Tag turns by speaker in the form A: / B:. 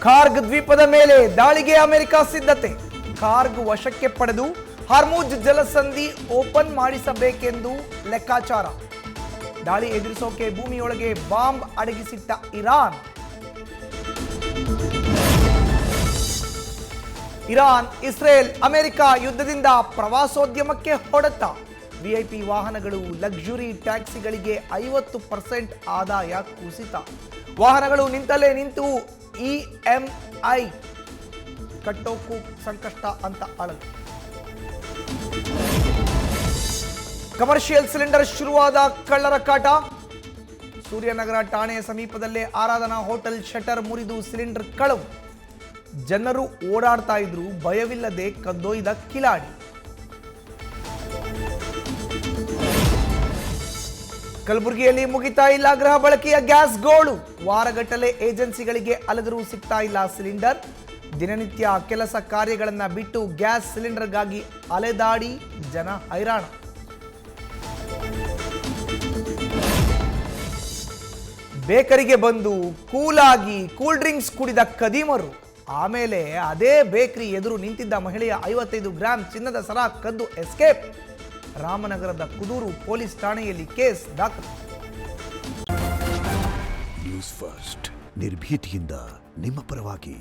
A: ಕಾರ್ಗ್ ದ್ವೀಪದ ಮೇಲೆ ದಾಳಿಗೆ ಅಮೆರಿಕ ಸಿದ್ಧತೆ. ಕಾರ್ಗ್ ವಶಕ್ಕೆ ಪಡೆದು ಹಾರ್ಮುಜ್ ಜಲಸಂಧಿ ಓಪನ್ ಮಾಡಿಸಬೇಕೆಂದು ಲೆಕ್ಕಾಚಾರ. ದಾಳಿ ಎದುರಿಸೋಕೆ ಭೂಮಿಯೊಳಗೆ ಬಾಂಬ್ ಅಡಗಿಸಿಟ್ಟ ಇರಾನ್. ಇಸ್ರೇಲ್ ಅಮೆರಿಕ ಯುದ್ಧದಿಂದ ಪ್ರವಾಸೋದ್ಯಮಕ್ಕೆ ಹೊಡೆತ. ವಿಐಪಿ ವಾಹನಗಳು, ಲಕ್ಸುರಿ ಟ್ಯಾಕ್ಸಿಗಳಿಗೆ 50% ಆದಾಯ ಕುಸಿತ. ವಾಹನಗಳು ನಿಂತಲ್ಲೇ ನಿಂತು ಇಎಂಐ ಕಟ್ಟೋಕ್ಕೂ ಸಂಕಷ್ಟ ಅಂತ ಅಳಲು. ಕಮರ್ಷಿಯಲ್ ಸಿಲಿಂಡರ್ ಶುರುವಾದ ಕಳ್ಳರ ಕಾಟ. ಸೂರ್ಯನಗರ ಠಾಣೆಯ ಸಮೀಪದಲ್ಲೇ ಆರಾಧನಾ ಹೋಟೆಲ್ ಶಟರ್ ಮುರಿದು ಸಿಲಿಂಡರ್ ಕಳವು. ಜನರು ಓಡಾಡ್ತಾ ಇದ್ರು, ಭಯವಿಲ್ಲದೆ ಕದ್ದೊಯ್ದ ಕಿಲಾಡಿ. ಕಲಬುರಗಿಯಲ್ಲಿ ಮುಗಿತಾ ಇಲ್ಲ ಗೃಹ ಬಳಕೆಯ ಗ್ಯಾಸ್ ಗೋಳು. ವಾರಗಟ್ಟಲೆ ಏಜೆನ್ಸಿಗಳಿಗೆ ಅಲೆದರೂ ಸಿಗ್ತಾ ಇಲ್ಲ ಸಿಲಿಂಡರ್. ದಿನನಿತ್ಯ ಕೆಲಸ ಕಾರ್ಯಗಳನ್ನು ಬಿಟ್ಟು ಗ್ಯಾಸ್ ಸಿಲಿಂಡರ್ಗಾಗಿ ಅಲೆದಾಡಿ ಜನ ಹೈರಾಣ. ಬೇಕರಿಗೆ ಬಂದು ಕೂಲಾಗಿ ಕೂಲ್ ಡ್ರಿಂಕ್ಸ್ ಕುಡಿದ ಕದೀಮರು. ಆಮೇಲೆ ಅದೇ ಬೇಕರಿ ಎದುರು ನಿಂತಿದ್ದ ಮಹಿಳೆಯ 55 ಗ್ರಾಂ ಚಿನ್ನದ ಸರ ಕದ್ದು ಎಸ್ಕೇಪ್. ರಾಮನಗರದ ಕುದೂರು ಪೊಲೀಸ್ ಠಾಣೆಯಲ್ಲಿ ಕೇಸ್ ದಾಖಲು.
B: ನ್ಯೂಸ್ ಫಸ್ಟ್, ನಿರ್ಭೀತಿಯಿಂದ ನಿಮ್ಮ ಪರವಾಗಿ.